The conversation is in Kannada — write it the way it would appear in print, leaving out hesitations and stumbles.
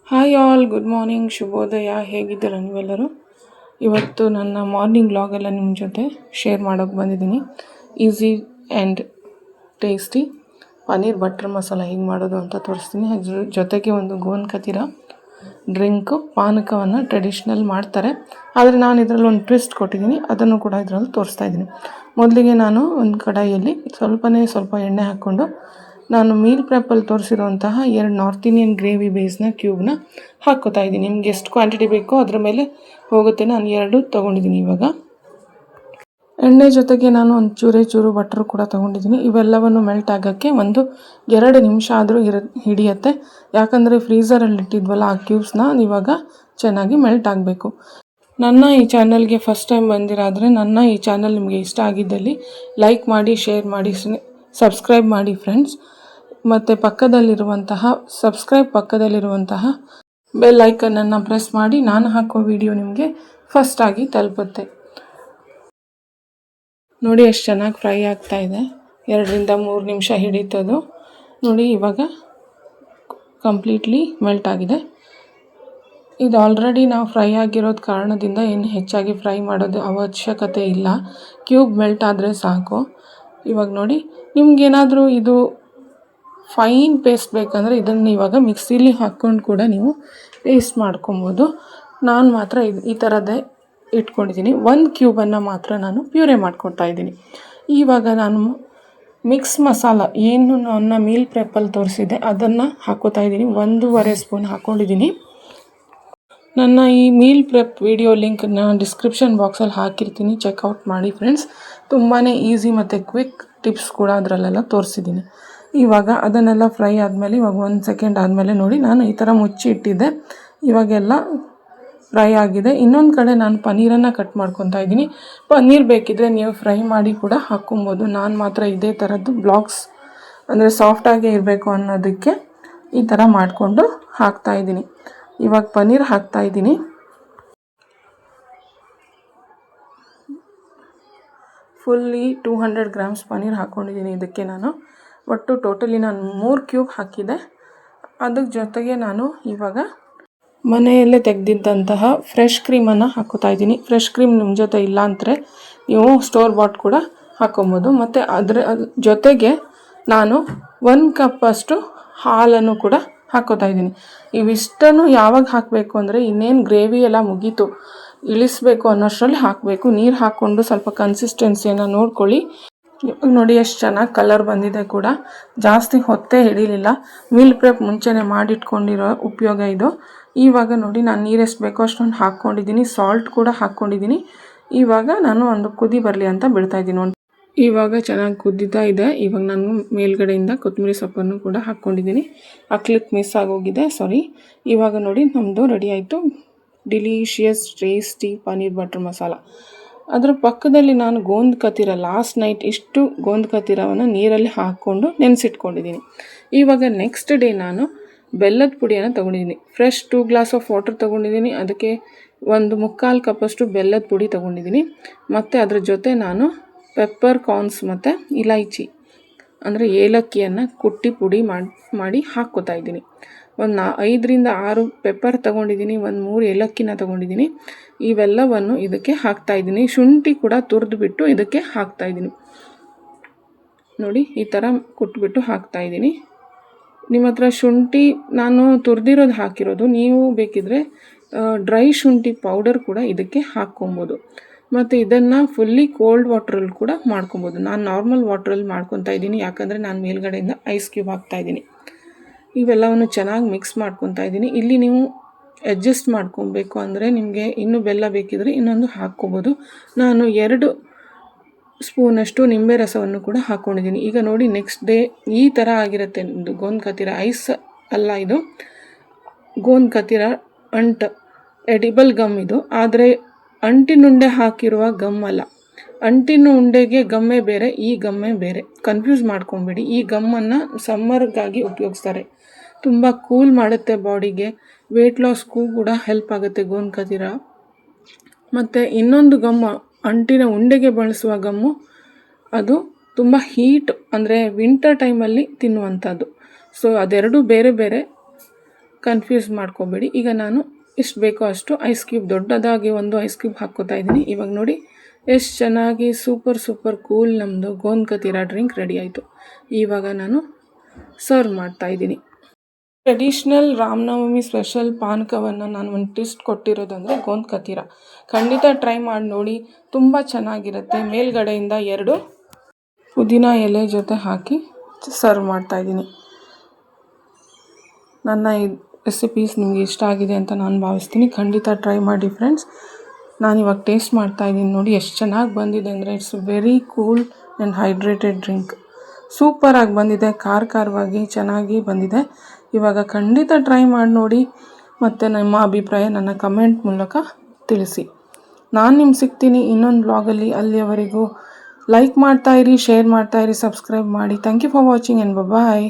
ಹಾಯ್ ಆಲ್, ಗುಡ್ ಮಾರ್ನಿಂಗ್, ಶುಭೋದಯ. ಹೇಗಿದ್ದೀರ ನೀವೆಲ್ಲರೂ? ಇವತ್ತು ನನ್ನ ಮಾರ್ನಿಂಗ್ ವ್ಲಾಗೆಲ್ಲ ನಿಮ್ಮ ಜೊತೆ ಶೇರ್ ಮಾಡೋಕ್ಕೆ ಬಂದಿದ್ದೀನಿ. Easy and tasty paneer butter masala ಹೇಗೆ ಮಾಡೋದು ಅಂತ ತೋರಿಸ್ತೀನಿ. ಅದ್ರ ಜೊತೆಗೆ ಒಂದು ಗೋಂದ್ ಕತೀರ ಡ್ರಿಂಕು, ಪಾನಕವನ್ನು ಟ್ರೆಡಿಷ್ನಲ್ ಮಾಡ್ತಾರೆ, ಆದರೆ ನಾನು ಇದರಲ್ಲಿ ಒಂದು ಟ್ವಿಸ್ಟ್ ಕೊಟ್ಟಿದ್ದೀನಿ. ಅದನ್ನು ಕೂಡ ಇದರಲ್ಲಿ ತೋರಿಸ್ತಾ ಇದ್ದೀನಿ. ಮೊದಲಿಗೆ ನಾನು ಒಂದು ಕಡಾಯಿಯಲ್ಲಿ ಸ್ವಲ್ಪ ಎಣ್ಣೆ ಹಾಕ್ಕೊಂಡು ನಾನು ಮೀಲ್ ಪ್ರೆಪ್ಪಲ್ಲಿ ತೋರಿಸಿರುವಂತಹ 2 ನಾರ್ತ್ ಇಂಡಿಯನ್ ಗ್ರೇವಿ ಬೇಸ್ನ ಕ್ಯೂಬ್ನ ಹಾಕ್ಕೋತಾ ಇದ್ದೀನಿ. ನಿಮ್ಗೆ ಎಷ್ಟು ಕ್ವಾಂಟಿಟಿ ಬೇಕೋ ಅದ್ರ ಮೇಲೆ ಹೋಗುತ್ತೆ. ನಾನು 2 ತೊಗೊಂಡಿದ್ದೀನಿ. ಇವಾಗ ಎಣ್ಣೆ ಜೊತೆಗೆ ನಾನು ಒಂದು ಚೂರು ಬಟರ್ ಕೂಡ ತೊಗೊಂಡಿದ್ದೀನಿ. ಇವೆಲ್ಲವನ್ನು ಮೆಲ್ಟ್ ಆಗೋಕ್ಕೆ 1-2 ನಿಮಿಷ ಆದರೂ ಹಿಡಿಯುತ್ತೆ. ಯಾಕಂದರೆ ಫ್ರೀಝರಲ್ಲಿ ಇಟ್ಟಿದ್ವಲ್ಲ ಆ ಕ್ಯೂಬ್ಸ್ನ ಇವಾಗ ಚೆನ್ನಾಗಿ ಮೆಲ್ಟ್ ಆಗಬೇಕು. ನನ್ನ ಈ ಚಾನಲ್ಗೆ ಫಸ್ಟ್ ಟೈಮ್ ಬಂದಿರಾದರೆ ನನ್ನ ಈ ಚಾನಲ್ ನಿಮಗೆ ಇಷ್ಟ ಆಗಿದ್ದಲ್ಲಿ ಲೈಕ್ ಮಾಡಿ, ಶೇರ್ ಮಾಡಿ, ಸಬ್ಸ್ಕ್ರೈಬ್ ಮಾಡಿ ಫ್ರೆಂಡ್ಸ್. ಮತ್ತು ಪಕ್ಕದಲ್ಲಿರುವಂತಹ ಬೆಲ್ ಐಕನನ್ನು ಪ್ರೆಸ್ ಮಾಡಿ ನಾನು ಹಾಕೋ ವಿಡಿಯೋ ನಿಮಗೆ ಫಸ್ಟ್ ಆಗಿ ತಲುಪುತ್ತೆ. ನೋಡಿ ಎಷ್ಟು ಚೆನ್ನಾಗಿ ಫ್ರೈ ಆಗ್ತಾ ಇದೆ. 2-3 ನಿಮಿಷ ಹಿಡಿತದು. ನೋಡಿ ಇವಾಗ ಕಂಪ್ಲೀಟ್ಲಿ ಮೆಲ್ಟ್ ಆಗಿದೆ. ಇದು ಆಲ್ರೆಡಿ ನಾವು ಫ್ರೈ ಆಗಿರೋದು ಕಾರಣದಿಂದ ಏನು ಹೆಚ್ಚಾಗಿ ಫ್ರೈ ಮಾಡೋದು ಅವಶ್ಯಕತೆ ಇಲ್ಲ. ಕ್ಯೂಬ್ ಮೆಲ್ಟ್ ಆದರೆ ಸಾಕು. ಇವಾಗ ನೋಡಿ, ನಿಮ್ಗೇನಾದರೂ ಇದು ಫೈನ್ ಪೇಸ್ಟ್ ಬೇಕಂದರೆ ಇದನ್ನು ಇವಾಗ ಮಿಕ್ಸಿಲಿ ಹಾಕ್ಕೊಂಡು ಕೂಡ ನೀವು ಪೇಸ್ಟ್ ಮಾಡ್ಕೊಬೋದು. ನಾನು ಮಾತ್ರ ಈ ಥರದ್ದೇ ಇಟ್ಕೊಂಡಿದ್ದೀನಿ. 1 ಕ್ಯೂಬನ್ನು ಮಾತ್ರ ನಾನು ಪ್ಯೂರೇ ಮಾಡ್ಕೊತಾ ಇದ್ದೀನಿ. ಇವಾಗ ನಾನು ಮಿಕ್ಸ್ ಮಸಾಲ ಏನು ನನ್ನ ಮೀಲ್ ಪ್ರೆಪ್ಪಲ್ಲಿ ತೋರಿಸಿದೆ ಅದನ್ನು ಹಾಕ್ಕೋತಾ ಇದ್ದೀನಿ. 1.5 ಸ್ಪೂನ್ ಹಾಕ್ಕೊಂಡಿದ್ದೀನಿ. ನನ್ನ ಈ ಮೀಲ್ ಪ್ರೆಪ್ ವಿಡಿಯೋ ಲಿಂಕ್ನ ಡಿಸ್ಕ್ರಿಪ್ಷನ್ ಬಾಕ್ಸಲ್ಲಿ ಹಾಕಿರ್ತೀನಿ, ಚೆಕ್ಔಟ್ ಮಾಡಿ ಫ್ರೆಂಡ್ಸ್. ತುಂಬಾ ಈಸಿ ಮತ್ತು ಕ್ವಿಕ್ ಟಿಪ್ಸ್ ಕೂಡ ಅದರಲ್ಲೆಲ್ಲ ತೋರಿಸಿದ್ದೀನಿ. ಇವಾಗ ಅದನ್ನೆಲ್ಲ ಫ್ರೈ ಆದಮೇಲೆ ಇವಾಗ 1 ಸೆಕೆಂಡ್ ಆದಮೇಲೆ ನೋಡಿ, ನಾನು ಈ ಥರ ಮುಚ್ಚಿ ಇಟ್ಟಿದ್ದೆ. ಇವಾಗೆಲ್ಲ ಫ್ರೈ ಆಗಿದೆ. ಇನ್ನೊಂದು ಕಡೆ ನಾನು ಪನ್ನೀರನ್ನು ಕಟ್ ಮಾಡ್ಕೊತಾ ಇದ್ದೀನಿ. ಪನ್ನೀರ್ ಬೇಕಿದ್ದರೆ ನೀವು ಫ್ರೈ ಮಾಡಿ ಕೂಡ ಹಾಕ್ಕೊಬೋದು. ನಾನು ಮಾತ್ರ ಇದೇ ಥರದ್ದು ಬ್ಲಾಕ್ಸ್ ಅಂದರೆ ಸಾಫ್ಟಾಗೇ ಇರಬೇಕು ಅನ್ನೋದಕ್ಕೆ ಈ ಥರ ಮಾಡಿಕೊಂಡು ಹಾಕ್ತಾಯಿದ್ದೀನಿ. ಇವಾಗ ಪನ್ನೀರ್ ಹಾಕ್ತಾಯಿದ್ದೀನಿ. ಫುಲ್ಲಿ 200 ಗ್ರಾಮ್ಸ್ ಪನ್ನೀರ್ ಹಾಕ್ಕೊಂಡಿದ್ದೀನಿ. ಇದಕ್ಕೆ ನಾನು ಒಟ್ಟು ಟೋಟಲಿ ನಾನು 3 ಕ್ಯೂಬ್ ಹಾಕಿದೆ. ಅದಕ್ಕೆ ಜೊತೆಗೆ ನಾನು ಇವಾಗ ಮನೆಯಲ್ಲೇ ತೆಗೆದಿದ್ದಂತಹ ಫ್ರೆಶ್ ಕ್ರೀಮನ್ನು ಹಾಕ್ಕೋತಾ ಇದ್ದೀನಿ. ಫ್ರೆಶ್ ಕ್ರೀಮ್ ನಿಮ್ಮ ಜೊತೆ ಇಲ್ಲ ಅಂದರೆ ನೀವು ಸ್ಟೋರ್ ಬಾಟ್ ಕೂಡ ಹಾಕ್ಕೊಬೋದು. ಮತ್ತು ಅದರ ಜೊತೆಗೆ ನಾನು 1 ಕಪ್ಪಷ್ಟು ಹಾಲನ್ನು ಕೂಡ ಹಾಕ್ಕೋತಾ ಇದ್ದೀನಿ. ಇವಿಷ್ಟನ್ನು ಯಾವಾಗ ಹಾಕಬೇಕು ಅಂದರೆ ಇನ್ನೇನು ಗ್ರೇವಿ ಎಲ್ಲ ಮುಗೀತು, ಇಳಿಸ್ಬೇಕು ಅನ್ನೋಷ್ಟರಲ್ಲಿ ಹಾಕಬೇಕು. ನೀರು ಹಾಕ್ಕೊಂಡು ಸ್ವಲ್ಪ ಕನ್ಸಿಸ್ಟೆನ್ಸಿಯನ್ನು ನೋಡ್ಕೊಳ್ಳಿ. ನೋಡಿ ಎಷ್ಟು ಚೆನ್ನಾಗಿ ಕಲರ್ ಬಂದಿದೆ ಕೂಡ. ಜಾಸ್ತಿ ಹೊತ್ತೇ ಹಿಡಿಲಿಲ್ಲ. ಮೀಲ್ ಪ್ರೆಪ್ ಮುಂಚೆನೇ ಮಾಡಿಟ್ಕೊಂಡಿರೋ ಉಪಯೋಗ ಇದು. ಇವಾಗ ನೋಡಿ, ನಾನು ನೀರು ಎಷ್ಟು ಬೇಕೋ ಅಷ್ಟೊಂದು ಹಾಕ್ಕೊಂಡಿದ್ದೀನಿ. ಸಾಲ್ಟ್ ಕೂಡ ಹಾಕ್ಕೊಂಡಿದ್ದೀನಿ. ಇವಾಗ ನಾನು ಒಂದು ಕುದಿ ಬರಲಿ ಅಂತ ಬಿಡ್ತಾಯಿದ್ದೀನಿ. ಇವಾಗ ಚೆನ್ನಾಗಿ ಕುದೀತಾ ಇದೆ. ಇವಾಗ ನಾನು ಮೇಲ್ಗಡೆಯಿಂದ ಕೊತ್ತಂಬರಿ ಸೊಪ್ಪನ್ನು ಕೂಡ ಹಾಕ್ಕೊಂಡಿದ್ದೀನಿ. ಹಾಕ್ಲಿಕ್ಕೆ ಮಿಸ್ ಆಗೋಗಿದೆ, ಸಾರಿ. ಇವಾಗ ನೋಡಿ, ನಮ್ಮದು ರೆಡಿ ಆಯಿತು delicious tasty paneer butter masala. ಅದರ ಪಕ್ಕದಲ್ಲಿ ನಾನು ಗೋಂದ್ ಕತೀರ ಲಾಸ್ಟ್ ನೈಟ್ ಇಷ್ಟು ಗೋಂದ್ ಕತೀರವನ್ನು ನೀರಲ್ಲಿ ಹಾಕ್ಕೊಂಡು ನೆನೆಸಿಟ್ಕೊಂಡಿದ್ದೀನಿ. ಇವಾಗ ನೆಕ್ಸ್ಟ್ ಡೇ ನಾನು ಬೆಲ್ಲದ ಪುಡಿಯನ್ನು ತೊಗೊಂಡಿದ್ದೀನಿ. ಫ್ರೆಶ್ 2 ಗ್ಲಾಸ್ ಆಫ್ ವಾಟರ್ ತೊಗೊಂಡಿದ್ದೀನಿ. ಅದಕ್ಕೆ 1/4 ಕಪ್ಪಷ್ಟು ಬೆಲ್ಲದ ಪುಡಿ ತೊಗೊಂಡಿದ್ದೀನಿ. ಮತ್ತು ಅದ್ರ ಜೊತೆ ನಾನು ಪೆಪ್ಪರ್ ಕಾರ್ನ್ಸ್ ಮತ್ತು ಇಲೈಚಿ ಅಂದರೆ ಏಲಕ್ಕಿಯನ್ನು ಕುಟ್ಟಿ ಪುಡಿ ಮಾಡಿ ಹಾಕ್ಕೋತಾ ಇದ್ದೀನಿ. 5-6 ಪೆಪ್ಪರ್ ತೊಗೊಂಡಿದ್ದೀನಿ. 3 ಏಲಕ್ಕಿನ ತೊಗೊಂಡಿದ್ದೀನಿ. ಇವೆಲ್ಲವನ್ನು ಇದಕ್ಕೆ ಹಾಕ್ತಾಯಿದ್ದೀನಿ. ಶುಂಠಿ ಕೂಡ ತುರಿದ್ಬಿಟ್ಟು ಇದಕ್ಕೆ ಹಾಕ್ತಾಯಿದ್ದೀನಿ. ನೋಡಿ, ಈ ಥರ ಕುಟ್ಬಿಟ್ಟು ಹಾಕ್ತಾಯಿದ್ದೀನಿ. ನಿಮ್ಮ ಹತ್ರ ಶುಂಠಿ ನಾನು ತುರಿದಿರೋದು ಹಾಕಿರೋದು. ನೀವು ಬೇಕಿದ್ದರೆ ಡ್ರೈ ಶುಂಠಿ ಪೌಡರ್ ಕೂಡ ಇದಕ್ಕೆ ಹಾಕ್ಕೊಬೋದು. ಮತ್ತು ಇದನ್ನು ಫುಲ್ಲಿ ಕೋಲ್ಡ್ ವಾಟ್ರಲ್ಲಿ ಕೂಡ ಮಾಡ್ಕೊಬೋದು. ನಾನು ನಾರ್ಮಲ್ ವಾಟ್ರಲ್ಲಿ ಮಾಡ್ಕೊತಾ ಇದ್ದೀನಿ, ಯಾಕಂದರೆ ನಾನು ಮೇಲ್ಗಡೆಯಿಂದ ಐಸ್ ಕ್ಯೂಬ್ ಹಾಕ್ತಾಯಿದ್ದೀನಿ. ಇವೆಲ್ಲವನ್ನು ಚೆನ್ನಾಗಿ ಮಿಕ್ಸ್ ಮಾಡ್ಕೊತಾ ಇದ್ದೀನಿ. ಇಲ್ಲಿ ನೀವು ಅಡ್ಜಸ್ಟ್ ಮಾಡ್ಕೊಬೇಕು ಅಂದರೆ ನಿಮಗೆ ಇನ್ನೂ ಬೆಲ್ಲ ಬೇಕಿದ್ರೆ ಇನ್ನೊಂದು ಹಾಕ್ಕೊಬೋದು. ನಾನು 2 ಸ್ಪೂನಷ್ಟು ನಿಂಬೆ ರಸವನ್ನು ಕೂಡ ಹಾಕ್ಕೊಂಡಿದ್ದೀನಿ. ಈಗ ನೋಡಿ, ನೆಕ್ಸ್ಟ್ ಡೇ ಈ ಥರ ಆಗಿರುತ್ತೆ ನಿಮ್ಮದು ಗೋಂದ್ ಕತೀರ. ಐಸ್ ಅಲ್ಲ ಇದು, ಗೋಂದ್ ಕತೀರ ಎಡಿಬಲ್ ಗಮ್ ಇದು. ಆದರೆ ಅಂಟಿನುಂಡೆ ಹಾಕಿರುವ ಗಮ್ ಅಲ್ಲ. ಅಂಟಿನ ಉಂಡೆಗೆ ಗಮ್ಮೆ ಬೇರೆ, ಈ ಗಮ್ಮೆ ಬೇರೆ. ಕನ್ಫ್ಯೂಸ್ ಮಾಡ್ಕೊಬೇಡಿ. ಈ ಗಮ್ಮನ್ನು ಸಮ್ಮರ್ಗಾಗಿ ಉಪಯೋಗಿಸ್ತಾರೆ. ತುಂಬ ಕೂಲ್ ಮಾಡುತ್ತೆ ಬಾಡಿಗೆ. ವೆಯ್ಟ್ ಲಾಸ್ಗೂ ಕೂಡ ಹೆಲ್ಪ್ ಆಗುತ್ತೆ ಗೋಂದ್ ಕತೀರ. ಮತ್ತು ಇನ್ನೊಂದು ಗಮ್ಮು, ಅಂಟಿನ ಉಂಡೆಗೆ ಬಳಸುವ ಗಮ್ಮು, ಅದು ತುಂಬ ಹೀಟ್ ಅಂದರೆ ವಿಂಟರ್ ಟೈಮಲ್ಲಿ ತಿನ್ನುವಂಥದ್ದು. ಸೊ ಅದೆರಡು ಬೇರೆ ಬೇರೆ ಕನ್ಫ್ಯೂಸ್ ಮಾಡ್ಕೋಬೇಡಿ. ಈಗ ನಾನು ಎಷ್ಟು ಬೇಕೋ ಅಷ್ಟು ಐಸ್ ಕ್ಯೂಬ್, ದೊಡ್ಡದಾಗಿ ಒಂದು ಐಸ್ ಕ್ಯೂಬ್ ಹಾಕ್ಕೋತಾ ಇದ್ದೀನಿ. ಇವಾಗ ನೋಡಿ ಎಷ್ಟು ಚೆನ್ನಾಗಿ ಸೂಪರ್ ಕೂಲ್ ನಮ್ಮದು ಗೋಂದ್ ಕತೀರಾ ಡ್ರಿಂಕ್ ರೆಡಿ ಆಯಿತು. ಇವಾಗ ನಾನು ಸರ್ವ್ ಮಾಡ್ತಾಯಿದ್ದೀನಿ. ಟ್ರೆಡಿಷ್ನಲ್ ರಾಮನವಮಿ ಸ್ಪೆಷಲ್ ಪಾನಕವನ್ನು ನಾನು ಒಂದು ಟ್ವಿಸ್ಟ್ ಕೊಟ್ಟಿರೋದಂದರೆ ಗೋಂದ್ ಕತೀರಾ. ಖಂಡಿತ ಟ್ರೈ ಮಾಡಿ ನೋಡಿ, ತುಂಬ ಚೆನ್ನಾಗಿರುತ್ತೆ. ಮೇಲ್ಗಡೆಯಿಂದ 2 ಪುದೀನ ಎಲೆ ಜೊತೆ ಹಾಕಿ ಸರ್ವ್ ಮಾಡ್ತಾಯಿದ್ದೀನಿ. ನನ್ನ ಈ ರೆಸಿಪೀಸ್ ನಿಮಗೆ ಇಷ್ಟ ಆಗಿದೆ ಅಂತ ನಾನು ಭಾವಿಸ್ತೀನಿ. ಖಂಡಿತ ಟ್ರೈ ಮಾಡಿ ಫ್ರೆಂಡ್ಸ್. ನಾನಿವಾಗ ಟೇಸ್ಟ್ ಮಾಡ್ತಾಯಿದ್ದೀನಿ. ನೋಡಿ ಎಷ್ಟು ಚೆನ್ನಾಗಿ ಬಂದಿದೆ ಅಂದರೆ, it's very cool and hydrated drink. ಸೂಪರಾಗಿ ಬಂದಿದೆ, ಖಾರವಾಗಿ ಚೆನ್ನಾಗಿ ಬಂದಿದೆ. ಇವಾಗ ಖಂಡಿತ ಟ್ರೈ ಮಾಡಿ ನೋಡಿ, ಮತ್ತು ನಿಮ್ಮ ಅಭಿಪ್ರಾಯ ನನ್ನ ಕಮೆಂಟ್ ಮೂಲಕ ತಿಳಿಸಿ. ನಾನು ನಿಮ್ಗೆ ಸಿಗ್ತೀನಿ ಇನ್ನೊಂದು ಬ್ಲಾಗಲ್ಲಿ. ಅಲ್ಲಿಯವರೆಗೂ ಲೈಕ್ ಮಾಡ್ತಾಯಿರಿ, ಶೇರ್ ಮಾಡ್ತಾಯಿರಿ, ಸಬ್ಸ್ಕ್ರೈಬ್ ಮಾಡಿ. Thank you for watching and bye.